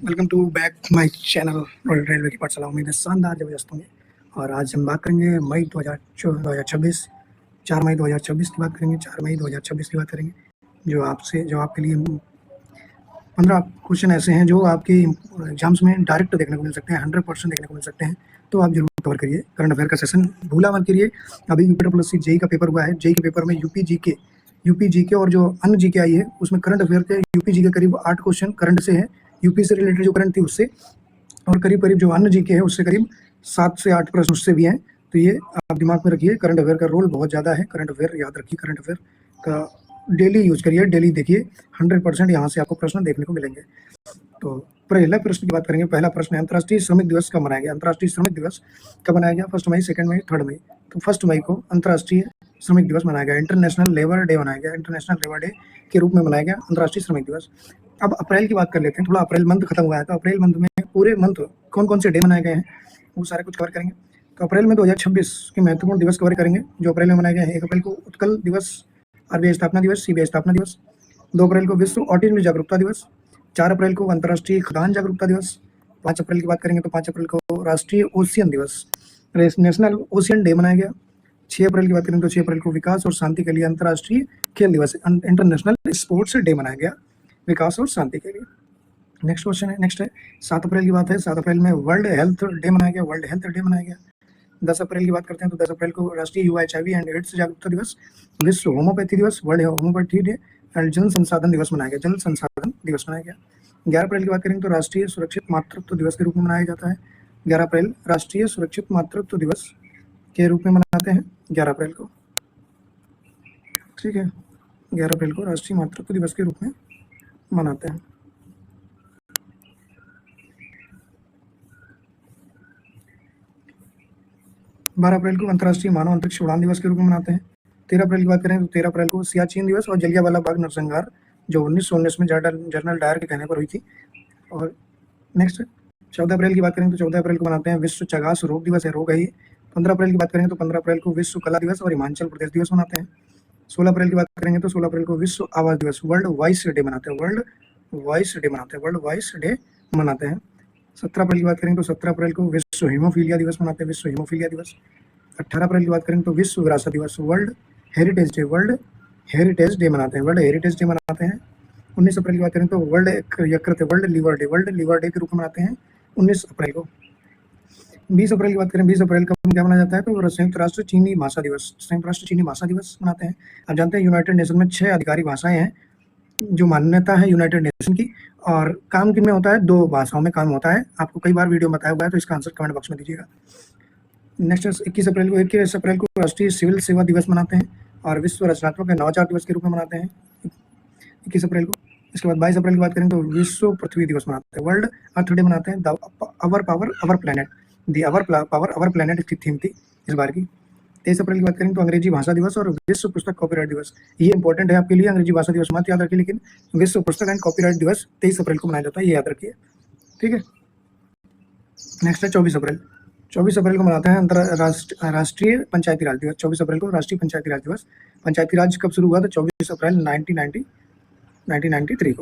Welcome to back my channel royal railway की पाठशाला। उम्मीद है शानदार जबरदस्त होंगे। और आज हम बात करेंगे मई 2026 4 मई 2026 की बात करेंगे। 4 मई 2026 की बात करेंगे जो आपके लिए 15 क्वेश्चन ऐसे हैं जो आपके एग्जाम्स में डायरेक्ट देखने को मिल सकते हैं, 100% देखने को मिल सकते हैं। तो आप जरूर कवर करिए। करंट अफेयर का सेशन भूला मत करिए। अभी यूपी जेई का पेपर हुआ है। जेई के पेपर में यूपी जीके और जो अन्य जीके आई है उसमें करंट अफेयर के यूपी जीके करीब 8 क्वेश्चन करंट से है, यूपी से रिलेटेड जो करंट थी उससे, और करीब करीब जो अन्य जीके है उससे करीब 7 से 8 प्रश्न उससे भी हैं। तो ये आप दिमाग में रखिए, करंट अफेयर का रोल बहुत ज़्यादा है। करंट अफेयर याद रखिए, करंट अफेयर का डेली यूज करिए, डेली देखिए। 100% यहाँ से आपको प्रश्न देखने को मिलेंगे। तो पहले प्रश्न की बात करेंगे। पहला प्रश्न है, अंतर्राष्ट्रीय श्रमिक दिवस कब मनाया गया? अंतर्राष्ट्रीय श्रमिक दिवस कब मनाया गया? 1 मई, 2 मई, 3 मई। तो 1 मई को अंतर्राष्ट्रीय श्रमिक दिवस मनाया गया, इंटरनेशनल लेबर डे मनाया गया, इंटरनेशनल लेबर डे के रूप में मनाया गया अंतर्राष्ट्रीय श्रमिक दिवस। अब अप्रैल की बात कर लेते हैं। थोड़ा अप्रैल मंथ खत्म हुआ है, तो अप्रैल मंथ में पूरे मंथ कौन कौन से डे मनाए गए हैं वो सारे कुछ कवर करेंगे। तो अप्रैल में 2026 के महत्वपूर्ण दिवस कवर करेंगे जो अप्रैल में मनाए गए हैं। 1 अप्रैल को उत्कल दिवस, आरबीआई स्थापना दिवस, सीबीआई स्थापना दिवस। 2 अप्रैल को विश्व ऑटिज्म जागरूकता दिवस। 4 अप्रैल को अंतर्राष्ट्रीय खदान जागरूकता दिवस। 5 अप्रैल की बात करेंगे तो 5 अप्रैल को राष्ट्रीय ओशियन दिवस, नेशनल ओशियन डे मनाया गया। 6 अप्रैल की बात करें तो 6 अप्रैल को विकास और शांति के लिए अंतर्राष्ट्रीय खेल दिवस, इंटरनेशनल स्पोर्ट्स डे मनाया गया विकास और शांति के लिए। नेक्स्ट क्वेश्चन है, नेक्स्ट है 7 अप्रैल की बात है। 7 अप्रैल में वर्ल्ड हेल्थ डे मनाया गया, वर्ल्ड हेल्थ डे मनाया गया। 10 अप्रैल की बात करते हैं तो 10 अप्रैल को राष्ट्रीय युवा HIV एंड एड्स जागरूकता दिवस, विश्व होम्योपैथी दिवस, वर्ल्ड होम्योपैथी डे एंड जल संसाधन दिवस मनाया गया, जल संसाधन दिवस मनाया गया। 11 अप्रैल की बात करेंगे तो राष्ट्रीय सुरक्षित मातृत्व दिवस के रूप में मनाया जाता है। 11 अप्रैल राष्ट्रीय सुरक्षित मातृत्व दिवस के रूप में मनाते हैं 11 अप्रैल को। ठीक है, 11 अप्रैल को राष्ट्रीय मातृत्व दिवस के रूप में मनाते हैं। 12 अप्रैल को अंतर्राष्ट्रीय मानव अंतरिक्ष उड़ान दिवस के रूप में मनाते हैं। 13 अप्रैल की बात करें तो 13 अप्रैल को सियाचिन दिवस और जलियांवाला बाग नरसंहार जो 1919 में जनरल डायर के कहने पर हुई थी। और नेक्स्ट 14 अप्रैल की बात करें तो 14 अप्रैल को मनाते हैं विश्व चगास रोग दिवस है, रोग है ये। 15 अप्रैल की बात करेंगे तो 15 अप्रैल को विश्व कला दिवस और हिमाचल प्रदेश दिवस मनाते हैं। 16 अप्रैल की बात करेंगे तो 16 अप्रैल को विश्व आवास दिवस, वर्ल्ड वॉइस डे मनाते हैं, वर्ल्ड वॉइस डे मनाते हैं, वर्ल्ड वॉइस डे मनाते हैं। 17 अप्रैल की बात करें तो 17 अप्रैल को विश्व हीमोफीलिया दिवस मनाते हैं, विश्व हीमोफीलिया दिवस। 18 अप्रैल की बात करें तो विश्व विरासत दिवस, world heritage day, world heritage day मनाते हैं, वर्ल्ड हेरिटेज डे मनाते हैं। 19 अप्रैल की बात करें तो वर्ल्ड यकृत, world liver day, world liver day के रूप में मनाते हैं 19 अप्रैल को। 20 अप्रैल की बात करें, 20 अप्रैल को क्या मनाया जाता है तो संयुक्त राष्ट्र चीनी भाषा दिवस, संयुक्त राष्ट्र चीनी भाषा दिवस मनाते हैं। आप जानते हैं यूनाइटेड नेशन में 6 आधिकारिक भाषाएं हैं जो मान्यता है यूनाइटेड नेशन की, और काम किन में होता है? 2 भाषाओं में काम होता है। आपको कई बार वीडियो में बताया हुआ है, तो इसका आंसर कमेंट बॉक्स में दीजिएगा। नेक्स्ट 21 अप्रैल को राष्ट्रीय सिविल सेवा दिवस मनाते हैं और विश्व रचनात्मक नवाचार दिवस के रूप में मनाते हैं 21 अप्रैल को। इसके बाद 22 अप्रैल की बात करें तो विश्व पृथ्वी दिवस मनाते हैं, वर्ल्ड अर्थ डे मनाते हैं। अवर पावर अवर प्लैनेट, दी अवर पावर अवर प्लैनेट इसकी थीम थी इस बार की। 23 अप्रैल की बात करें तो अंग्रेजी भाषा दिवस और विश्व पुस्तक कॉपीराइट दिवस। ये इंपॉर्टेंट है आपके लिए, अंग्रेजी भाषा दिवस मत याद रखिए, लेकिन विश्व पुस्तक एंड कॉपीराइट दिवस 23 अप्रैल को मनाया जाता है, ये याद रखिए। ठीक है, नेक्स्ट है 24 अप्रैल। 24 अप्रैल को मनाते हैं राष्ट्रीय पंचायती राज दिवस। 24 अप्रैल को राष्ट्रीय पंचायती राज दिवस। पंचायती राज कब शुरू हुआ था? 24 अप्रैल 1993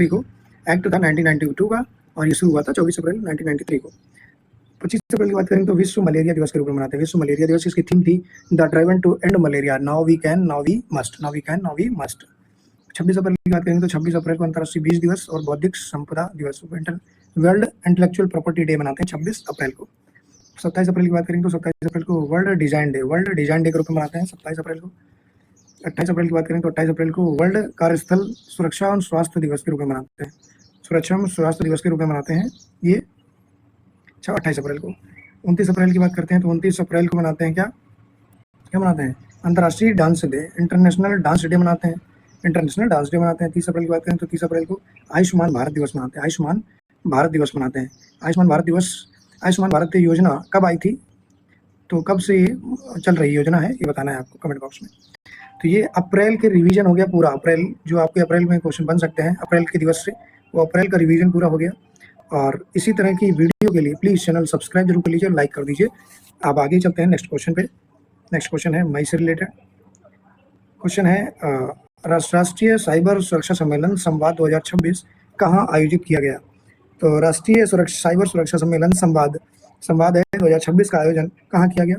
को एक्ट था 1992 का, और ये शुरू हुआ था 24 अप्रैल 1993 को। 25 अप्रैल की बात करें तो विश्व मलेरिया दिवस के रूप में मनाते हैं, विश्व मलेरिया दिवस। इसकी थीम थी the driven to end malaria, now we can now we must, now we can now we must. 26 अप्रैल की बात करेंगे तो 26 अप्रैल को अंतर्राष्ट्रीय बीज दिवस और बौद्धिक संपदा दिवस, वर्ल्ड इंटेलेक्चुअल प्रॉपर्टी डे मनाते हैं 26 अप्रैल को। 27 अप्रैल की बात करेंगे तो 27 अप्रैल को world design day, world design day के रूप में मनाते हैं 27 अप्रैल को। 28 अप्रैल की बात करें तो 28 अप्रैल को वर्ल्ड कार्यस्थल सुरक्षा और स्वास्थ्य दिवस के रूप में मनाते हैं, सुरक्षा और स्वास्थ्य दिवस के रूप में मनाते हैं ये 28 अप्रैल को। 29 अप्रैल की बात करते हैं तो 29 अप्रैल को मनाते हैं क्या मनाते हैं? अंतर्राष्ट्रीय dance day, international dance day मनाते हैं, इंटरनेशनल डांस डे मनाते हैं। 30 अप्रैल की बात करें तो 30 अप्रैल को आयुष्मान भारत दिवस मनाते हैं, आयुष्मान भारत दिवस मनाते हैं। आयुष्मान भारत दिवस, आयुष्मान भारत योजना कब आई थी, तो कब से चल रही योजना है, ये बताना है आपको कमेंट बॉक्स में। तो ये अप्रैल के रिवीजन हो गया पूरा। अप्रैल जो आपके अप्रैल में क्वेश्चन बन सकते हैं अप्रैल के दिवस से, वो अप्रैल का रिवीजन पूरा हो गया। और इसी तरह की वीडियो के लिए प्लीज़ चैनल सब्सक्राइब जरूर कर लीजिए, लाइक कर दीजिए। अब आगे चलते हैं नेक्स्ट क्वेश्चन पे। नेक्स्ट क्वेश्चन है मई से रिलेटेड क्वेश्चन है, राष्ट्रीय साइबर सुरक्षा सम्मेलन संवाद 2026 कहाँ आयोजित किया गया? तो राष्ट्रीय सुरक्षा साइबर सुरक्षा सम्मेलन संवाद है 2026 का आयोजन कहाँ किया गया?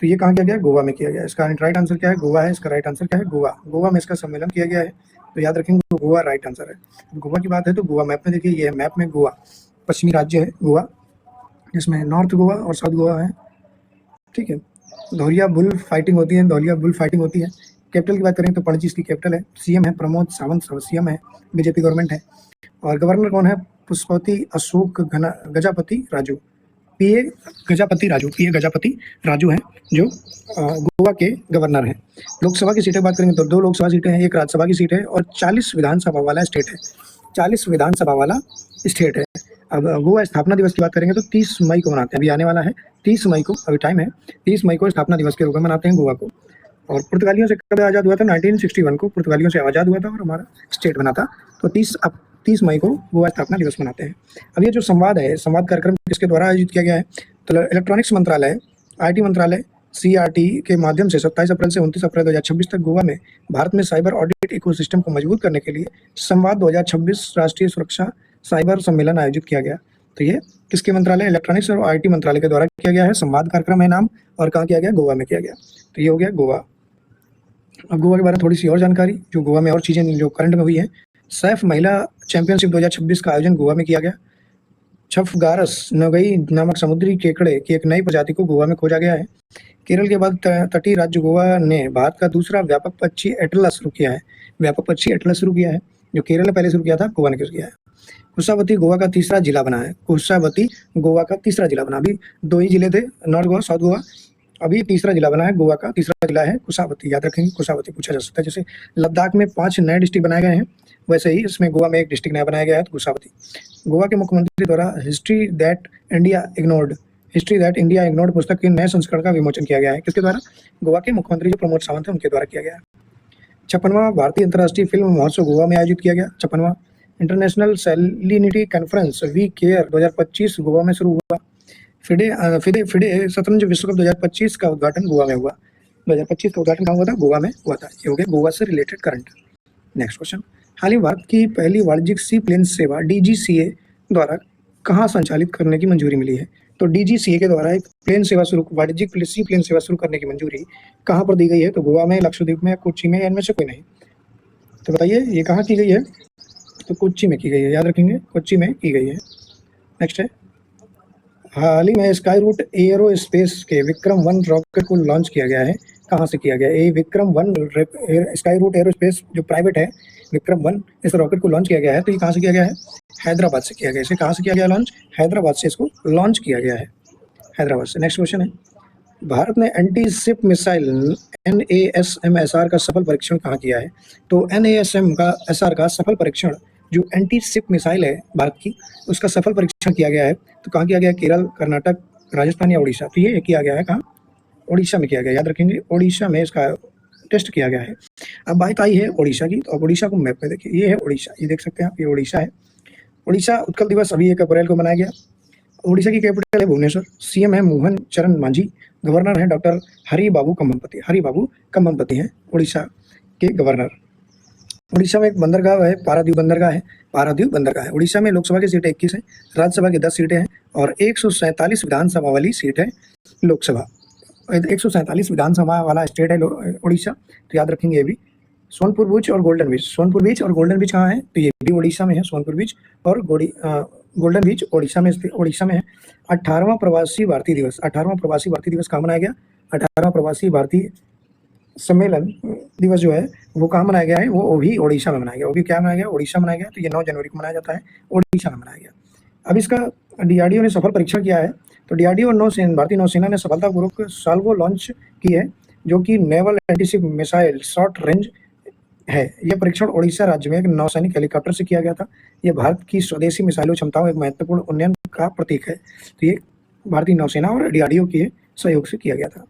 तो ये कहाँ किया गया? गोवा में किया गया। इसका राइट आंसर क्या है? गोवा है। इसका राइट आंसर क्या है? गोवा। गोवा में इसका सम्मेलन किया गया है, तो याद रखेंगे गोवा राइट आंसर है। गोवा की बात है तो गोवा मैप में देखिए, ये मैप में गोवा पश्चिमी राज्य है गोवा, जिसमें नॉर्थ गोवा और साउथ गोवा है। ठीक है, धौलिया बुल फाइटिंग होती है, धौलिया बुल फाइटिंग होती है। कैपिटल की बात करें तो पणजी इसकी कैपिटल है। सीएम है प्रमोद सावंत, सीएम है, बीजेपी गवर्नमेंट है। और गवर्नर कौन है? पुष्पवती अशोक गजापति राजू, पीए गजापति राजू हैं जो गोवा के गवर्नर हैं। लोकसभा की सीटें बात करेंगे तो 2 लोकसभा सीटें हैं, 1 राज्यसभा की सीट है और 40 विधानसभा वाला स्टेट है। 40 विधानसभा वाला स्टेट है। अब गोवा स्थापना दिवस की बात करेंगे तो 30 मई को मनाते हैं, अभी आने वाला है 30 मई को, अभी टाइम है। 30 मई को स्थापना दिवस के रूप में मनाते हैं गोवा को। और पुर्तगालियों से कब आज़ाद हुआ था? 1961 को पुर्तगालियों से आज़ाद हुआ था और हमारा स्टेट बना था। तो 30 मई को गोवा स्थापना दिवस मनाते हैं। अब ये जो संवाद है, संवाद कार्यक्रम किसके द्वारा आयोजित किया गया है? तो इलेक्ट्रॉनिक्स मंत्रालय, आईटी मंत्रालय, सीआरटी के माध्यम से 27 अप्रैल से 29 अप्रैल 2026 तक गोवा में भारत में साइबर ऑडिट इकोसिस्टम को मजबूत करने के लिए संवाद 2026 राष्ट्रीय सुरक्षा साइबर सम्मेलन आयोजित किया गया। तो ये किसके मंत्रालय? इलेक्ट्रॉनिक्स और आईटी मंत्रालय के द्वारा किया गया है। संवाद कार्यक्रम है नाम, और कहाँ किया गया? गोवा में किया गया। तो ये हो गया गोवा। अब गोवा के बारे में थोड़ी सी और जानकारी, जो गोवा में और चीज़ें जो करंट में हुई है। सैफ महिला चैंपियनशिप 2026 का आयोजन गोवा में किया गया। छफगारस नगई नामक समुद्री केकड़े की एक नई प्रजाति को गोवा में खोजा गया है। केरल के बाद तटीय राज्य गोवा ने भारत का दूसरा व्यापक पक्षी एटलस शुरू किया है। व्यापक पक्षी एटलस शुरू किया है, जो केरल ने पहले शुरू किया था, गोवा ने किया है। कुशावती गोवा का तीसरा जिला बना है। कुशावती गोवा का तीसरा जिला बना। अभी 2 ही जिले थे, नॉर्थ गोवा, साउथ गोवा। अभी तीसरा जिला बना है, गोवा का तीसरा जिला है कुशावती। याद रखेंगे, कुशावती पूछा जा सकता है। जैसे लद्दाख में 5 नए डिस्ट्रिक्ट बनाए गए हैं, वैसे ही इसमें गोवा में 1 डिस्ट्रिक्ट नया बनाया गया है, तो कुशावती। गोवा के मुख्यमंत्री द्वारा हिस्ट्री दैट इंडिया इग्नोर्ड पुस्तक के नए संस्करण का विमोचन किया गया है। किसके द्वारा? गोवा के मुख्यमंत्री जो प्रमोद सावंत है उनके द्वारा किया गया है। 56वां भारतीय अंतर्राष्ट्रीय फिल्म महोत्सव गोवा में आयोजित किया गया। 56वां international salinity conference we care 2025 Goa में शुरू हुआ। फिडे शतरंज विश्व कप 2025 का उद्घाटन गोवा में हुआ। 2025 का उद्घाटन कहाँ हुआ था? गोवा में हुआ था। ये हो गया गोवा से रिलेटेड करंट। नेक्स्ट क्वेश्चन, हाल ही भारत की पहली वाणिज्यिक सी प्लेन सेवा डीजीसीए द्वारा कहाँ संचालित करने की मंजूरी मिली है? तो डीजीसीए के द्वारा एक प्लेन सेवा वाणिज्यिक सी प्लेन सेवा शुरू करने की मंजूरी कहाँ पर दी गई है? तो गोवा में, लक्षद्वीप में, कोच्चि में, या इनमें से कोई नहीं? तो बताइए ये कहाँ की गई है? तो कोच्चि में की गई है। याद रखेंगे, कोच्चि में की गई है। नेक्स्ट है, हाल ही में स्काई रूट एयरोस्पेस के विक्रम 1 रॉकेट को लॉन्च किया गया है। कहाँ से किया गया? ये विक्रम 1 स्काई रूट एयरोस्पेस जो प्राइवेट है, विक्रम 1, इस रॉकेट को लॉन्च किया गया है। तो ये कहाँ से किया गया है? हैदराबाद से किया गया। इसे कहाँ से किया गया लॉन्च? हैदराबाद से इसको लॉन्च किया गया है, हैदराबाद से। नेक्स्ट क्वेश्चन है, भारत ने एंटी शिप मिसाइल NASMSR का सफल परीक्षण कहाँ किया है? तो NASMSR का सफल परीक्षण, जो एंटी शिप मिसाइल है भारत की, उसका सफल परीक्षण किया गया है। तो कहाँ किया गया? केरल, कर्नाटक, राजस्थान या उड़ीसा? तो ये किया गया है कहाँ? उड़ीसा में किया गया। याद रखेंगे, उड़ीसा में इसका टेस्ट किया गया है। अब बात आई है उड़ीसा की, तो अब उड़ीसा को मैप में देखिए, ये है उड़ीसा, ये देख सकते हैं आप, ये उड़ीसा है। उड़ीसा उत्कल दिवस अभी 1 अप्रैल को मनाया गया। उड़ीसा की कैपिटल है भुवनेश्वर। सीएम है मोहन चरण मांझी। गवर्नर है डॉक्टर हरिबाबू कम्ममपति हैं उड़ीसा के गवर्नर। उड़ीसा में एक बंदरगाह है, पारादीप बंदरगाह है। उड़ीसा में लोकसभा की सीटें 21 है, राज्यसभा की 10 सीटें हैं और 147 विधानसभा वाली सीट है लोकसभा। 147 विधानसभा वाला स्टेट है उड़ीसा। तो याद रखेंगे ये भी। सोनपुर बीच और गोल्डन बीच कहाँ है? तो ये भी उड़ीसा में है। सोनपुर बीच और गोल्डन बीच उड़ीसा में है। 18वां प्रवासी भारतीय दिवस कहाँ मनाया गया? 18वां प्रवासी भारतीय सम्मेलन दिवस जो है वो कहाँ मनाया गया है? वो भी उड़ीसा में मनाया गया। वो भी क्या मनाया गया? उड़ीसा मनाया गया। तो ये 9 जनवरी को मनाया जाता है, उड़ीसा में मनाया गया। अब इसका DRDO ने सफल परीक्षण किया है। तो DRDO भारतीय नौसेना ने सफलतापूर्वक साल्वो लॉन्च की है, जो कि naval antiship missile short range है। यह परीक्षण उड़ीसा राज्य में एक नौसैनिक हेलीकॉप्टर से किया गया था। यह भारत की स्वदेशी मिसाइलों क्षमताओं एक महत्वपूर्ण उन्नयन का प्रतीक है। तो ये भारतीय नौसेना और DRDO के सहयोग से किया गया था।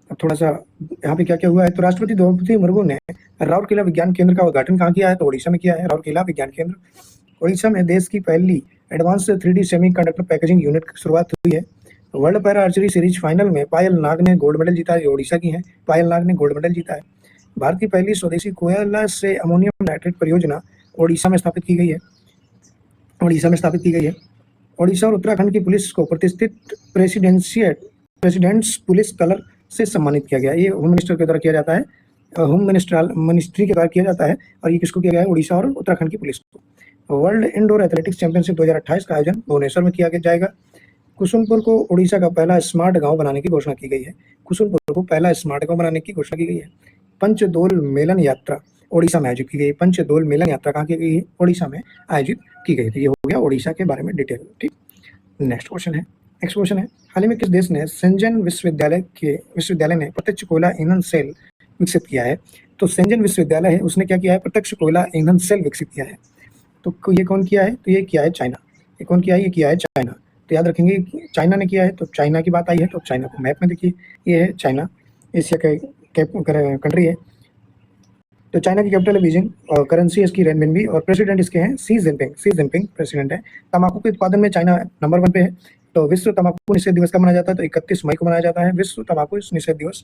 अब थोड़ा सा यहाँ पे क्या क्या हुआ है? तो राष्ट्रपति द्रौपदी मुर्मू ने राउरकेला विज्ञान केंद्र का उद्घाटन कहाँ किया है? तो उड़ीसा में किया है, राउरकेला विज्ञान केंद्र। उड़ीसा में देश की पहली advance 3D semiconductor packaging unit की शुरुआत हुई है। World para archery series final में पायल नाग ने गोल्ड मेडल जीता है। ये उड़ीसा की है, पायल नाग ने गोल्ड मेडल जीता है। भारत की पहली स्वदेशी कोयला से अमोनियम नाइट्रेट परियोजना उड़ीसा में स्थापित की गई है। उड़ीसा में स्थापित की गई है। उड़ीसा और उत्तराखंड की पुलिस को प्रतिष्ठित प्रेसिडेंट्स पुलिस कलर से सम्मानित किया गया। ये होम मिनिस्टर के द्वारा किया जाता है, होम मिनिस्ट्री के द्वारा किया जाता है, और ये किसको किया गया है? उड़ीसा और उत्तराखंड की पुलिस को। वर्ल्ड इंडोर एथलेटिक्स चैंपियनशिप 2028 का आयोजन भुवनेश्वर में किया जाएगा। कुसुमपुर को उड़ीसा का पहला स्मार्ट गांव बनाने की घोषणा की गई है। कुसुमपुर को पहला स्मार्ट गांव बनाने की घोषणा की गई है। पंचदोल मेलन यात्रा उड़ीसा में आयोजित की गई। पंचदोल मेलन यात्रा कहाँ की गई है? उड़ीसा में आयोजित की गई थी। ये हो गया उड़ीसा के बारे में डिटेल। ठीक, नेक्स्ट क्वेश्चन है, हाल ही में किस देश ने शेंजन विश्वविद्यालय ने प्रत्यक्ष कोयला ईंधन सेल विकसित किया है? तो शेंजन विश्वविद्यालय है, उसने क्या किया है? प्रत्यक्ष कोयला ईंधन सेल विकसित किया है। तो ये कौन किया है? तो ये किया है चाइना। ये कौन किया है? ये किया है चाइना। तो याद रखेंगे चाइना ने किया है, तो चाइना की बात आई है, तो चाइना को मैप में देखिए, ये है चाइना, एशिया का कंट्री है। तो चाइना की कैपिटल है बीजिंग, और करेंसी इसकी रेनमिनबी, और प्रेसिडेंट इसके हैं सी जिनपिंग प्रेसिडेंट है। तंबाकू के उत्पादन में चाइना नंबर 1 पे है। तो विश्व तंबाकू निषेध दिवस कब मनाया जाता है? तो 31 मई को मनाया जाता है विश्व तंबाकू निषेध दिवस।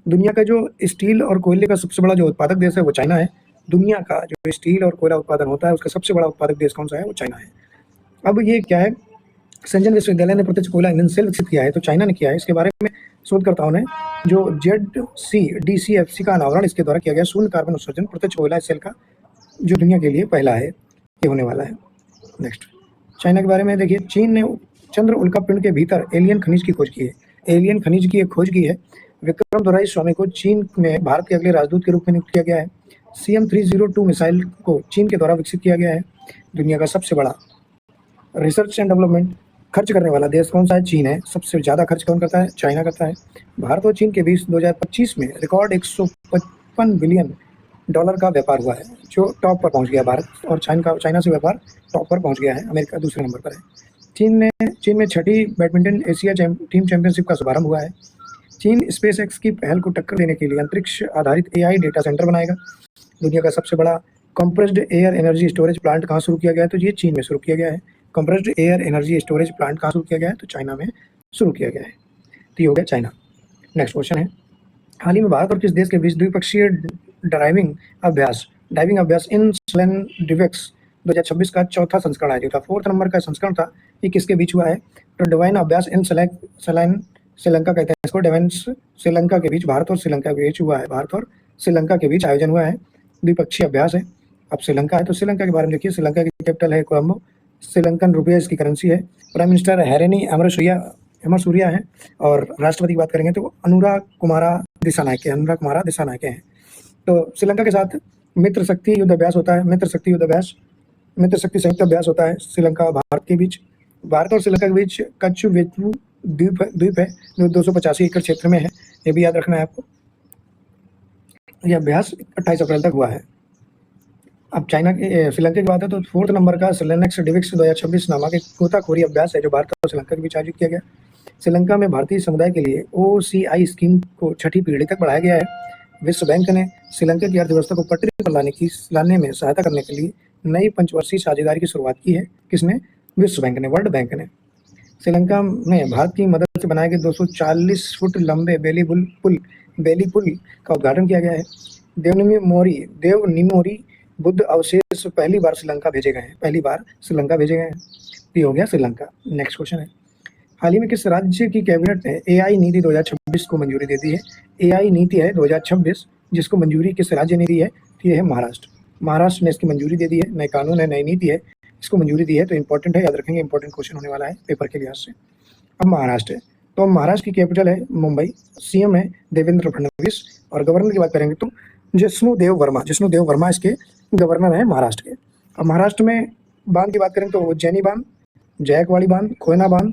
दुनिया का जो स्टील और कोयले का सबसे बड़ा जो उत्पादक देश है वो चाइना है। दुनिया का जो स्टील और कोयला उत्पादन होता है उसका सबसे बड़ा उत्पादक देश कौन सा है? वो चाइना है। अब ये क्या है? शेंजन विश्वविद्यालय ने प्रत्यक्ष कोयला ईंधन सेल विकसित किया है, तो चाइना ने किया है। इसके बारे में शोधकर्ताओं ने जो ZCDCFC का अनावरण इसके द्वारा किया गया, शून्य कार्बन उत्सर्जन प्रत्यक्ष कोयला सेल का, जो दुनिया के लिए पहला है, ये होने वाला है। नेक्स्ट, चाइना के बारे में देखिए, चीन ने चंद्र उल्कापिंड के भीतर एलियन खनिज की खोज की है। एलियन खनिज की एक खोज की है। विक्रम दोराई को चीन में भारत के अगले राजदूत के रूप में नियुक्त किया गया है। CM-302 मिसाइल को चीन के द्वारा विकसित किया गया है। दुनिया का सबसे बड़ा रिसर्च एंड डेवलपमेंट खर्च करने वाला देश कौन सा है? चीन है। सबसे ज़्यादा खर्च कौन करता है? चाइना करता है। भारत और चीन के बीच 2025 में रिकॉर्ड $155 बिलियन का व्यापार हुआ है, जो टॉप पर पहुंच गया। भारत और चाइना से व्यापार टॉप पर पहुंच गया है। अमेरिका दूसरे नंबर पर है। चीन में छठी बैडमिंटन एशिया टीम चैंपियनशिप का शुभारंभ हुआ है। चीन SpaceX की पहल को टक्कर देने के लिए अंतरिक्ष आधारित AI डेटा सेंटर बनाएगा। दुनिया का सबसे बड़ा compressed air energy storage plant कहाँ शुरू किया गया है? तो ये चीन में शुरू किया गया है। Compressed air energy storage plant कहाँ शुरू किया गया है? तो चाइना में शुरू किया गया है। तो ये हो गया चाइना। नेक्स्ट क्वेश्चन है, हाल ही में भारत और किस देश के बीच द्विपक्षीय डाइविंग अभ्यास इन स्लैनडिवक्स 2026 का चौथा संस्करण आयोजित था। 4th नंबर का संस्करण था। ये किसके बीच हुआ है? तो डिवाइन अभ्यास इन श्रीलंका कहते हैं इसको। डिवाइन श्रीलंका के बीच, भारत और श्रीलंका के बीच हुआ है। भारत और श्रीलंका के बीच आयोजन हुआ है, द्विपक्षीय अभ्यास है। अब श्रीलंका है, तो श्रीलंका के बारे में देखिए। श्रीलंका की कैपिटल है कोलंबो। श्रीलंकन रुपये इसकी करेंसी है। प्राइम मिनिस्टर हैरेनी अमरसूरिया है, और राष्ट्रपति की बात करेंगे तो अनुरा कुमारा दिसानायके हैं। तो श्रीलंका के साथ मित्र शक्ति युद्ध अभ्यास होता है। मित्र शक्ति संयुक्त अभ्यास होता है श्रीलंका और भारत के बीच। भारत और श्रीलंका के बीच कच्छवेतु द्वीप है, जो 285 एकड़ क्षेत्र में है। ये भी याद रखना है आपको। यह अभ्यास 28 अप्रैल तक हुआ है। अब श्रीलंका की बात है तो 4th नंबर का स्लैनडिवक्स 2026 नामक एक गोताखोरी अभ्यास है, जो भारत और श्रीलंका के बीच आयोजित किया गया। श्रीलंका में भारतीय समुदाय के लिए OCI स्कीम को 6ठी पीढ़ी तक बढ़ाया गया है। विश्व बैंक ने श्रीलंका की अर्थव्यवस्था को पटरी पर लाने में सहायता करने के लिए नई पंचवर्षीय साझेदारी की शुरुआत की है। किसने? विश्व बैंक ने, वर्ल्ड बैंक ने। श्रीलंका में भारत की मदद से बनाए गए 240 फुट लंबे बेली पुल का उद्घाटन किया गया है। देवनिमोरी बुद्ध अवशेष पहली बार श्रीलंका भेजे गए हैं। ये हो गया श्रीलंका। नेक्स्ट क्वेश्चन है, हाल ही में किस राज्य की कैबिनेट ने AI नीति 2026 को मंजूरी दे दी है? AI नीति है 2026, जिसको मंजूरी किस राज्य ने दी है? ये है महाराष्ट्र ने इसकी मंजूरी दे दी है। नए कानून है, नई नीति है, इसको मंजूरी दी है। तो इंपॉर्टेंट है, याद रखेंगे, इंपॉर्टेंट क्वेश्चन होने वाला है पेपर के लिहाज से। अब महाराष्ट्र है, तो महाराष्ट्र की कैपिटल है मुंबई। CM है देवेंद्र फडणवीस, और गवर्नर की बात करेंगे तो जिष्णुदेव वर्मा इसके गवर्नर है महाराष्ट्र के। अब महाराष्ट्र में बांध की बात करें तो उज्जैनी बांध, जायकवाड़ी बांध, कोयना बांध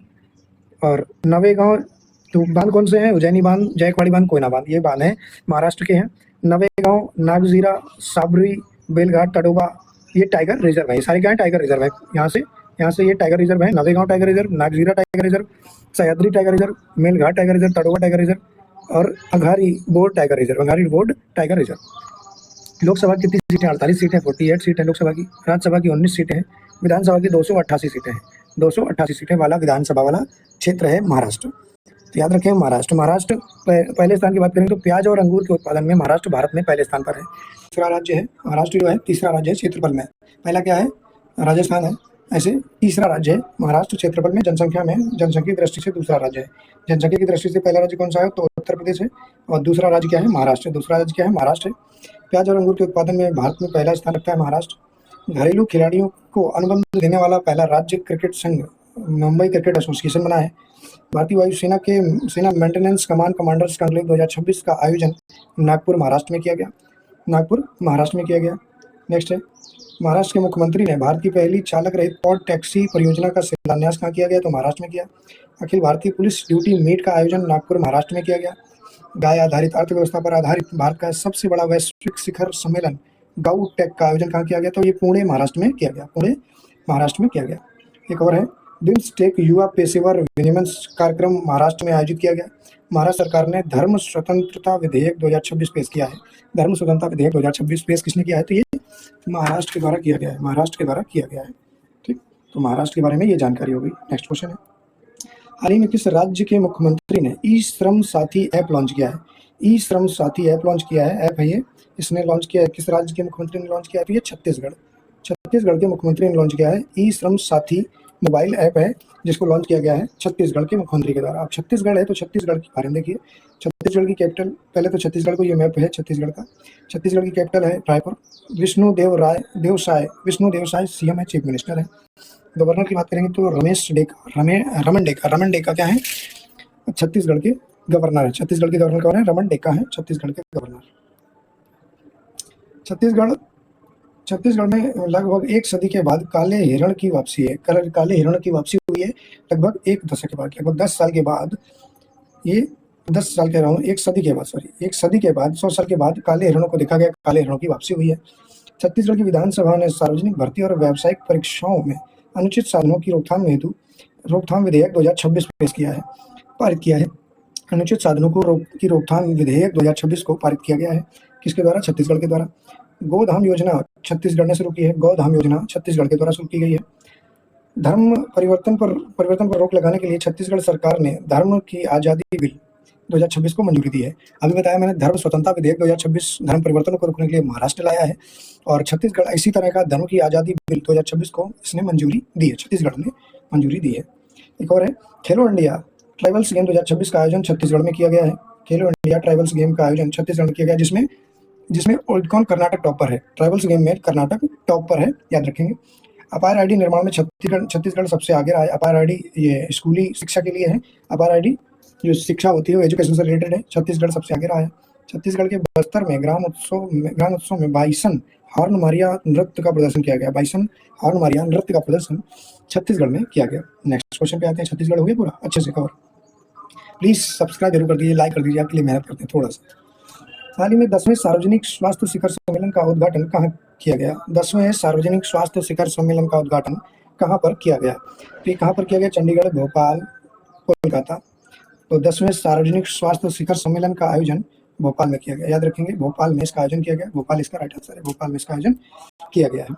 और नवेगांव। तो बांध कौन से हैं? उज्जैनी बांध, जायकवाड़ी बांध, कोयना बांध, ये बांध हैं महाराष्ट्र के हैं। नवेगांव, नागजीरा, साबरी, बेलघाट, तडोबा, ये टाइगर रिजर्व है। सारे क्या है? टाइगर रिजर्व है। यहाँ से ये टाइगर रिजर्व है। Navegaon tiger reserve, Nagzira tiger reserve, Sahyadri tiger reserve, Melghat tiger reserve, Tadoba tiger reserve और अंगारी बोर्ड टाइगर रिजर्व। लोकसभा की कितनी सीटें? 48 सीटें, 48 सीटें लोकसभा की। राज्यसभा की 19 सीटें हैं। विधानसभा की 288 सीटें हैं। 288 सीटें वाला विधानसभा वाला क्षेत्र है महाराष्ट्र। तो याद रखें महाराष्ट्र पहले स्थान की बात करें तो प्याज और अंगूर के उत्पादन में महाराष्ट्र भारत में पहले स्थान पर है। तीसरा राज्य है महाराष्ट्र, जो है तीसरा राज्य है क्षेत्रफल में। पहला क्या है? राजस्थान है, ऐसे तीसरा राज्य है महाराष्ट्र। क्षेत्रफल में, जनसंख्या की दृष्टि से दूसरा राज्य है। जनसंख्या की दृष्टि से पहला राज्य कौन सा है? तो उत्तर प्रदेश है। और दूसरा राज्य क्या है? महाराष्ट्र। दूसरा राज्य क्या है? महाराष्ट्र है। प्याज और अंगूर के उत्पादन में भारत में पहला स्थान रखता है महाराष्ट्र। घरेलू खिलाड़ियों को अनुबंध देने वाला पहला राज्य क्रिकेट संघ मुंबई क्रिकेट एसोसिएशन बना है। भारतीय वायुसेना के सेना मेंटेनेंस कमांड कमांडर्स कॉन्क्लेव 2026 का आयोजन नागपुर महाराष्ट्र में किया गया। नागपुर महाराष्ट्र में किया गया। नेक्स्ट है, महाराष्ट्र के मुख्यमंत्री ने भारत की पहली चालक रहित पॉड टैक्सी परियोजना का शिलान्यास कहाँ किया गया? तो महाराष्ट्र में किया। Akhil Bharatiya police duty meet का आयोजन नागपुर महाराष्ट्र में किया गया। गाय आधारित अर्थव्यवस्था पर आधारित भारत का सबसे बड़ा वैश्विक शिखर सम्मेलन गाउ टेक का आयोजन कहाँ किया गया? तो ये पुणे महाराष्ट्र में किया गया। पुणे महाराष्ट्र में किया गया। एक और है, बिम्स्टेक युवा पेशेवर विनिमय कार्यक्रम महाराष्ट्र में आयोजित किया गया। महाराष्ट्र सरकार ने धर्म स्वतंत्रता विधेयक 2026 पेश किया है। धर्म स्वतंत्रता विधेयक 2026 पेश किसने किया है? तो ये महाराष्ट्र के द्वारा किया गया है। महाराष्ट्र के द्वारा किया गया है। ठीक, तो महाराष्ट्र के बारे में ये जानकारी हो गई। नेक्स्ट क्वेश्चन है, हाल ही में किस राज्य के मुख्यमंत्री ने ई श्रम साथी ऐप लॉन्च किया है? ई श्रम साथी ऐप लॉन्च किया है। ऐप है ये, इसने लॉन्च किया है। किस राज्य के मुख्यमंत्री ने लॉन्च किया है? तो ये छत्तीसगढ़। छत्तीसगढ़ के मुख्यमंत्री ने लॉन्च किया है। ई श्रम साथी मोबाइल ऐप है जिसको लॉन्च किया गया है छत्तीसगढ़ के मुख्यमंत्री के द्वारा। अब छत्तीसगढ़ है तो छत्तीसगढ़ के बारे में देखिए। छत्तीसगढ़ की कैपिटल, पहले तो छत्तीसगढ़ को ये मैप है छत्तीसगढ़ का। छत्तीसगढ़ की कैपिटल है रायपुर। विष्णु देव साय सीएम है, चीफ मिनिस्टर है। गवर्नर की बात करेंगे तो रमन डेका क्या है? छत्तीसगढ़ के गवर्नर है। छत्तीसगढ़ के गवर्नर कौन है? रमन डेका है छत्तीसगढ़ के गवर्नर। छत्तीसगढ़ में लगभग एक सदी के बाद काले हिरण की वापसी है। काले हिरण की वापसी हुई है लगभग एक दशक के बाद, लगभग 10 साल के बाद। ये 10 साल कह रहा हूँ, एक सदी के बाद, एक सदी के बाद, 100 साल के बाद काले हिरणों को देखा गया। काले हिरणों की वापसी हुई है। छत्तीसगढ़ की विधानसभा ने सार्वजनिक भर्ती और व्यावसायिक परीक्षाओं में अनुचित साधनों की रोकथाम हेतु रोकथाम विधेयक 2026 पेश किया है, पारित किया है। अनुचित साधनों की रोकथाम विधेयक 2026 को पारित किया गया है। किसके द्वारा? छत्तीसगढ़ के द्वारा। गोधाम योजना छत्तीसगढ़ ने शुरू की है। गोधाम योजना छत्तीसगढ़ के द्वारा शुरू की गई है। धर्म परिवर्तन पर रोक लगाने के लिए छत्तीसगढ़ सरकार ने धर्म की आज़ादी बिल 2026 को मंजूरी दी है। अभी बताया मैंने, धर्म स्वतंत्रता विधेयक 2026 धर्म परिवर्तन को रोकने के लिए महाराष्ट्र लाया है और छत्तीसगढ़ इसी तरह का धर्म की आज़ादी बिल 2026 को इसने मंजूरी दी है। छत्तीसगढ़ ने मंजूरी दी है। एक और है, खेलो इंडिया ट्राइबल्स गेम 2026 का आयोजन छत्तीसगढ़ में किया गया है। खेलो इंडिया ट्राइबल्स गेम का आयोजन छत्तीसगढ़ में किया गया, जिसमें कौन कर्नाटक टॉपर है? ट्राइबल्स गेम में कर्नाटक टॉपर है, याद रखेंगे। अपार आईडी निर्माण में छत्तीसगढ़ सबसे आगे रहा है। अपार आईडी ये स्कूली शिक्षा के लिए है। अपार आईडी जो शिक्षा होती है वो एजुकेशन से रिलेटेड है। छत्तीसगढ़ सबसे आगे रहा है। छत्तीसगढ़ के बस्तर में ग्राम उत्सव में बाइसन हॉर्न मारिया नृत्य का प्रदर्शन किया गया। बाइसन हॉर्न मारिया नृत्य का प्रदर्शन छत्तीसगढ़ में किया गया। नेक्स्ट क्वेश्चन पे आते हैं। छत्तीसगढ़ हो गया पूरा अच्छे से कवर। प्लीज सब्सक्राइब जरूर कर दीजिए, लाइक कर दीजिए, आपके लिए मेहनत करते हैं थोड़ा सा। हाल ही में 10वें सार्वजनिक स्वास्थ्य शिखर सम्मेलन का उद्घाटन कहाँ किया गया? 10वें सार्वजनिक स्वास्थ्य शिखर सम्मेलन का उद्घाटन कहाँ पर किया गया? तो ये कहाँ पर किया गया? चंडीगढ़, भोपाल, कोलकाता। तो 10वें सार्वजनिक स्वास्थ्य शिखर सम्मेलन का आयोजन भोपाल में किया गया, याद रखेंगे। भोपाल में इसका आयोजन किया गया। भोपाल इसका राइट आंसर है। भोपाल में इसका आयोजन किया गया है।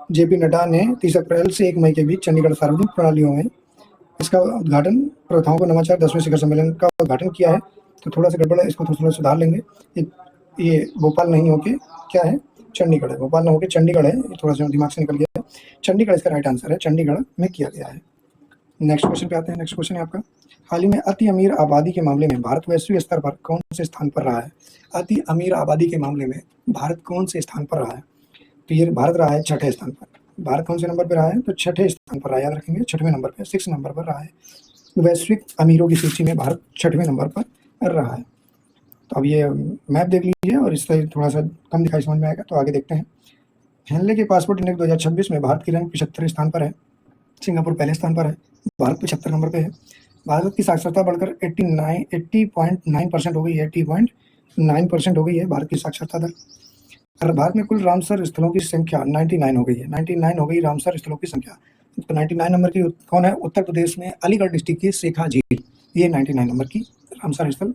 जेपी नड्डा ने 30 अप्रैल से 1 मई के बीच चंडीगढ़ सार्वजनिक प्रणालियों में इसका उद्घाटन प्रथाओं को नवाचार 10वें शिखर सम्मेलन का उद्घाटन किया है। तो थोड़ा सा गड़बड़ है, इसको थोड़ा सुधार लेंगे। ये भोपाल नहीं होके क्या है? चंडीगढ़ है। भोपाल ना होके चंडीगढ़ है, ये थोड़ा सा दिमाग से निकल गया है। चंडीगढ़ इसका राइट आंसर है। चंडीगढ़ में किया गया है। नेक्स्ट क्वेश्चन पे आते हैं। नेक्स्ट क्वेश्चन है आपका, हाल ही में अति अमीर आबादी के मामले में भारत वैश्विक स्तर पर कौन से स्थान पर रहा है? अति अमीर आबादी के मामले में भारत कौन से स्थान पर रहा है? तो ये भारत रहा है 6ठे स्थान पर। भारत कौन से नंबर पर रहा है? तो 6ठे स्थान पर रहा है, याद रखेंगे। 6वें नंबर पर, 6 नंबर पर रहा है। वैश्विक अमीरों की सूची में भारत 6वें नंबर पर रहा है। तो अब ये मैप देख लीजिए और इससे थोड़ा सा कम दिखाई समझ में आएगा। तो आगे देखते हैं। हेनले के पासपोर्ट इंडेक्स 2026 में भारत की रैंक 75वें स्थान पर है। सिंगापुर पहले स्थान पर है। भारत 75 नंबर पे है। भारत की साक्षरता बढ़कर 80.9% हो गई है। 80.9% हो गई है भारत की साक्षरता दर। और भारत में कुल रामसर स्थलों की संख्या 99 हो गई है। 99 हो गई रामसर स्थलों की संख्या। तो 99 नंबर की कौन है? उत्तर प्रदेश में अलीगढ़ डिस्ट्रिक्ट की शेखा झील, ये 99 नंबर की रामसर स्थल।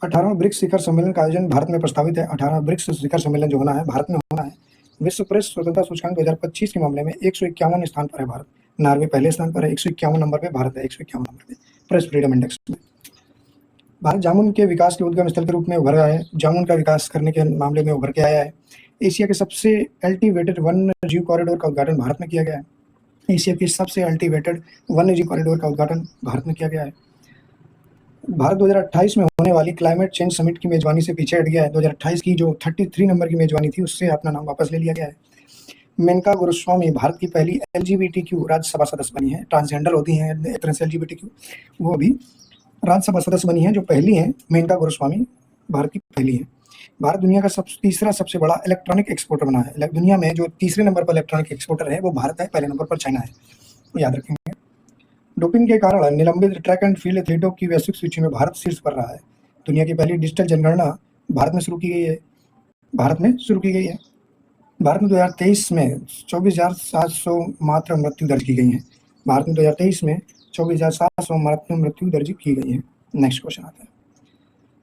18वां ब्रिक्स शिखर सम्मेलन का आयोजन भारत में प्रस्तावित है। 18वां ब्रिक्स शिखर सम्मेलन जो होना है भारत में होना है। विश्व प्रेस स्वतंत्रता सूचकांक 2025 के मामले में 151 स्थान पर है भारत। नॉर्वे पहले स्थान पर है, 151 नंबर पे भारत है। 151 नंबर पे प्रेस फ्रीडम इंडेक्स में। भारत जामुन के विकास के उद्गम स्थल के रूप में उभर रहा है। जामुन का विकास करने के मामले में उभर के आया है। एशिया के सबसे एलिवेटेड वन्य जीव कॉरिडोर का उद्घाटन भारत में किया गया है। एशिया के सबसे एलिवेटेड वन्य जीव कॉरिडोर का उद्घाटन भारत में किया गया है। भारत 2028 में होने वाली क्लाइमेट चेंज समिट की मेजबानी से पीछे हट गया है। 2028 की जो 33 नंबर की मेजबानी थी उससे अपना नाम वापस ले लिया गया है। मेनका गुरुस्वामी भारत की पहली LGBTQ राज्यसभा सदस्य बनी है। ट्रांसजेंडर होती हैं एक तरह से LGBTQ, वो भी राज्यसभा सदस्य बनी है जो पहली हैं। मेनका गुरुस्वामी भारत की पहली है। भारत दुनिया का तीसरा सबसे बड़ा इलेक्ट्रॉनिक एक्सपोर्टर बना है। दुनिया में जो तीसरे नंबर पर इलेक्ट्रॉनिक एक्सपोर्टर है वो भारत है, पहले नंबर पर चाइना है, तो याद रखेंगे। डोपिंग के कारण निलंबित ट्रैक एंड फील्ड एथलीटों की वैश्विक सूची में भारत शीर्ष पर रहा है। दुनिया की पहली डिजिटल जनगणना भारत में शुरू की गई है। भारत में 2023 में 24,700 मात्र मृत्यु दर्ज की गई है। भारत में 2023 में 24,700 मात्र मृत्यु दर्ज की गई है। नेक्स्ट क्वेश्चन आता है,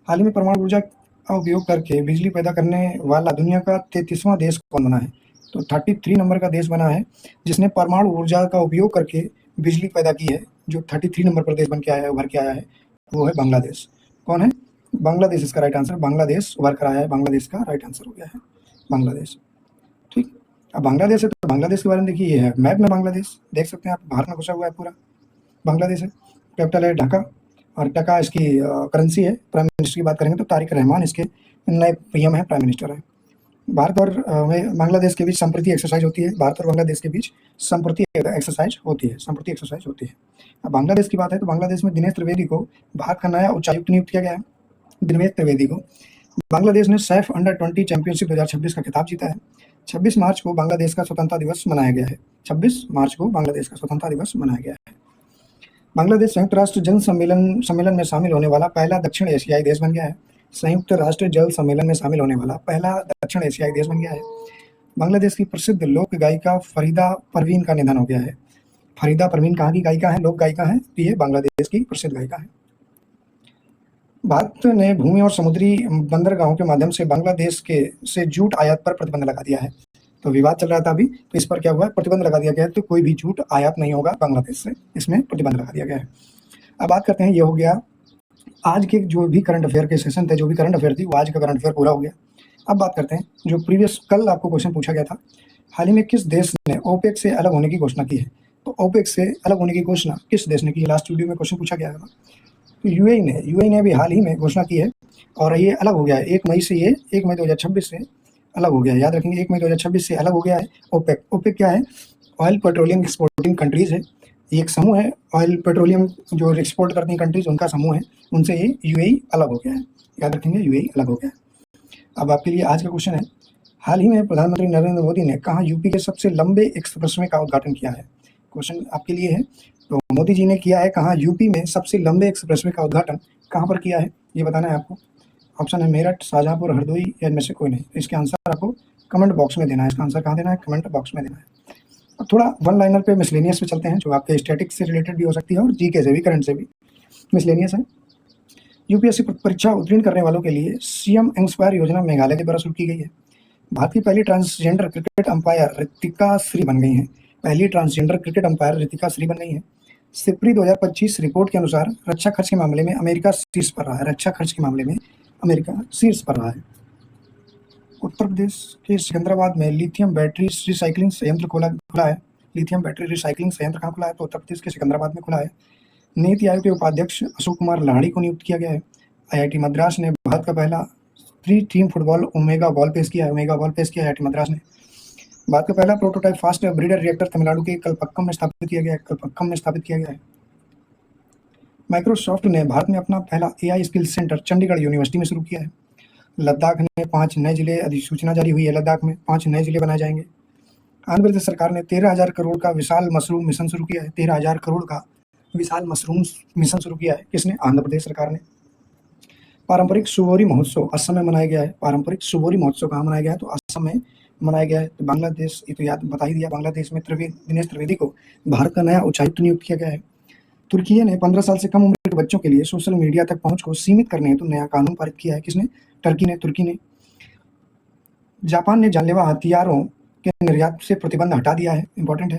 हाल ही में परमाणु ऊर्जा का उपयोग करके बिजली पैदा करने वाला दुनिया का 33वां देश कौन बना है? तो 33 नंबर का देश बना है जिसने परमाणु ऊर्जा का उपयोग करके बिजली पैदा की है। जो 33 नंबर पर देश बन के आया है, उभर के आया है, वो है बांग्लादेश। कौन है? बांग्लादेश इसका राइट आंसर। बांग्लादेश उभर कर आया है, बांग्लादेश का राइट आंसर हो गया है बांग्लादेश। ठीक, अब बांग्लादेश है तो बांग्लादेश के बारे में देखिए, ये है मैप में बांग्लादेश, देख सकते हैं आप, भारत में घुसा हुआ है पूरा बांग्लादेश है। कैपिटल है ढाका, और टका इसकी करेंसी है। प्राइम मिनिस्टर की बात करेंगे तो तारिक रहमान इसके नए पीएम है, प्राइम मिनिस्टर है। भारत और बांग्लादेश के बीच संप्रति एक्सरसाइज होती है। भारत और बांग्लादेश के बीच संप्रति एक्सरसाइज होती है। अब बांग्लादेश की बात है तो बांग्लादेश में दिनेश त्रिवेदी को भारत का नया उच्चायुक्त नियुक्त किया गया है। दिनेश त्रिवेदी को। बांग्लादेश ने सैफ अंडर-20 चैंपियनशिप 2026 का खिताब जीता है। 26 मार्च को बांग्लादेश का स्वतंत्रता दिवस मनाया गया है। 26 मार्च को बांग्लादेश का स्वतंत्रता दिवस मनाया गया है। बांग्लादेश संयुक्त राष्ट्र जल सम्मेलन में शामिल होने वाला पहला दक्षिण एशियाई देश बन गया है। संयुक्त राष्ट्र जल सम्मेलन में शामिल होने वाला पहला दक्षिण एशियाई देश बन गया है। बांग्लादेश की प्रसिद्ध लोक गायिका फरीदा परवीन का निधन हो गया है। फरीदा परवीन कहाँ की गायिका है? लोक गायिका है, तो ये बांग्लादेश की प्रसिद्ध गायिका है। भारत ने भूमि और समुद्री बंदरगाहों के माध्यम से बांग्लादेश से जूट आयात पर प्रतिबंध लगा दिया है। तो विवाद चल रहा था अभी, तो इस पर क्या हुआ है? प्रतिबंध लगा दिया गया है। तो कोई भी जूट आयात नहीं होगा बांग्लादेश से, इसमें प्रतिबंध लगा दिया गया है। अब बात करते हैं, ये हो गया आज के जो भी करंट अफेयर के सेशन थे, जो भी करंट अफेयर थी, वो आज का करंट अफेयर पूरा हो गया। अब बात करते हैं जो प्रीवियस कल आपको क्वेश्चन पूछा गया था, हाल ही में किस देश ने ओपेक से अलग होने की घोषणा की है? तो ओपेक से अलग होने की घोषणा किस देश ने की? लास्ट वीडियो में क्वेश्चन पूछा गया था। तो यूएई ने भी हाल ही में घोषणा की है और ये अलग हो गया है। 1 मई 2026 से अलग हो गया है। याद रखेंगे, 1 मई 2026 से अलग हो गया है ओपेक। ओपेक क्या है? ऑयल पेट्रोलियम एक्सपोर्टिंग कंट्रीज है। ये एक समूह है, ऑयल पेट्रोलियम जो एक्सपोर्ट करती हैं कंट्रीज, उनका समूह है। उनसे ये यूएई अलग हो गया है। याद रखेंगे, यूएई अलग हो गया है। अब आपके लिए आज का क्वेश्चन है, हाल ही में प्रधानमंत्री नरेंद्र मोदी ने कहाँ यूपी के सबसे लंबे एक्सप्रेसवे का उद्घाटन किया है? क्वेश्चन आपके लिए है, तो मोदी जी ने किया है कहाँ? यूपी में सबसे लंबे एक्सप्रेसवे का उद्घाटन कहाँ पर किया है, ये बताना है आपको। ऑप्शन है मेरठ, शाहजहाँपुर, हरदोई, या इनमें से कोई नहीं। इसके आंसर आपको कमेंट बॉक्स में देना है। इसका आंसर कहाँ देना है? कमेंट बॉक्स में देना है। अब थोड़ा वन लाइनर पे मिसलेनियस पे चलते हैं, जो आपके स्टैटिक्स से रिलेटेड भी हो सकती है और जीके से भी, करंट से भी। मिसलेनियस है, यूपीएससी परीक्षा उत्तीर्ण करने वालों के लिए सीएम इंस्पायर योजना मेघालय के द्वारा शुरू की गई है। भारत की पहली transgender cricket umpire Ritika Shri बन गई हैं। पहली transgender cricket umpire Ritika Shri बन गई हैं। सिप्री 2025 रिपोर्ट के अनुसार रक्षा खर्च के मामले में अमेरिका शीर्ष पर रहा है। रक्षा खर्च के मामले में अमेरिका शीर्ष पर रहा है। उत्तर प्रदेश के सिकंदराबाद में लिथियम बैटरी रिसाइकलिंग संयंत्र खुला है। लिथियम बैटरी रिसाइकलिंग संयंत्र कहाँ खुला है? तो उत्तर प्रदेश के सिकंदराबाद में खुला है। नीति आयोग के उपाध्यक्ष अशोक कुमार लाहिड़ी को नियुक्त किया गया है। आईआईटी मद्रास ने भारत का पहला 3 टीम फुटबॉल ओमेगा बॉल पेश किया है। आईआईटी मद्रास ने भारत का पहला prototype fast breeder reactor Tamil Nadu के कलपक्कम में स्थापित किया गया है। माइक्रोसॉफ्ट ने भारत में अपना पहला AI skill centre Chandigarh university में शुरू किया है। लद्दाख में 5 नए जिले, अधिसूचना जारी हुई है। लद्दाख में 5 नए जिले बनाए जाएंगे। आंध्र प्रदेश सरकार ने 13,000 करोड़ का विशाल मशरूम मिशन शुरू किया है। 13,000 करोड़ का विशाल मशरूम मिशन शुरू किया है। किसने? आंध्र प्रदेश सरकार ने। पारंपरिक सुबोरी महोत्सव असम में मनाया गया है। पारंपरिक सुबोरी महोत्सव कहाँ मनाया गया है? तो असम में मनाया गया है। तो बांग्लादेश, ये तो याद बता ही दिया, बांग्लादेश में दिनेश त्रिवेदी को भारत का नया उच्चायुक्त नियुक्त किया गया है। तुर्की ने 15 साल से कम उम्र के बच्चों के लिए सोशल मीडिया तक पहुंच को सीमित करने हेतु नया कानून पारित किया है। किसने? तुर्की ने। जापान ने जानलेवा हथियारों के निर्यात से प्रतिबंध हटा दिया है। इंपॉर्टेंट है।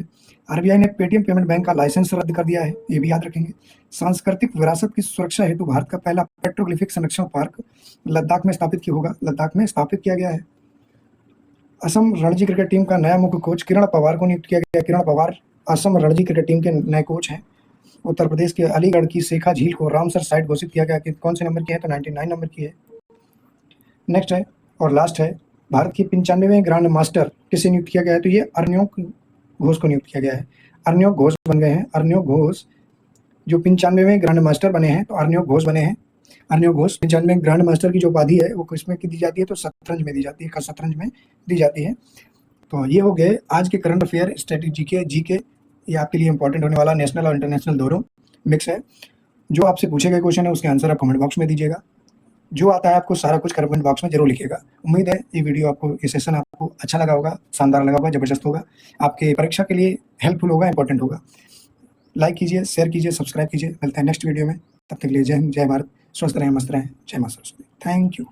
आरबीआई ने पेटीएम पेमेंट बैंक का लाइसेंस रद्द कर दिया है। ये भी याद रखेंगे। सांस्कृतिक विरासत की सुरक्षा हेतु भारत का पहला पेट्रोग्लिफिक संरक्षण पार्क लद्दाख में स्थापित किया गया है। असम रणजी क्रिकेट टीम का नया मुख्य कोच किरण पवार को नियुक्त किया गया। किरण पवार असम रणजी क्रिकेट टीम के नए कोच हैं। उत्तर प्रदेश के अलीगढ़ की शेखा झील को रामसर साइट घोषित किया गया कि कौन से नंबर की है, तो 99 नंबर की है। नेक्स्ट है और लास्ट है, भारत की 95वें ग्रांड मास्टर किसे नियुक्त किया गया है, तो ये अर्न्योक घोष को नियुक्त किया गया है। अर्न्योक घोष बन गए हैं। अर्न्योक घोष जो 95वें ग्रांड मास्टर बने हैं, तो अर्न्योक घोष बने हैं। अर्न्योक घोष 95वें ग्रांड मास्टर की जो उपाधि है वो किसमें की दी जाती है, तो शतरंज में दी जाती है, शतरंज में दी जाती है। तो ये हो गए आज के करंट अफेयर, स्ट्रेटेजी के, जीके। ये आपके लिए इंपॉर्टेंट होने वाला नेशनल और इंटरनेशनल दोनों मिक्स है। जो आपसे पूछे गए क्वेश्चन है उसके आंसर आप कमेंट बॉक्स में दीजिएगा। जो आता है आपको सारा कुछ कमेंट बॉक्स में जरूर लिखिएगा। उम्मीद है ये वीडियो आपको, ये सेशन आपको अच्छा लगा होगा, शानदार लगा होगा, जबरदस्त होगा, आपके परीक्षा के लिए हेल्पफुल होगा, इंपॉर्टेंट होगा। लाइक कीजिए, शेयर कीजिए, सब्सक्राइब कीजिए। मिलते हैं नेक्स्ट वीडियो में। तब तक के लिए जय हिंद, जय भारत, स्वस्थ रहें, मस्त रहें। जय मां सरस्वती। Thank you.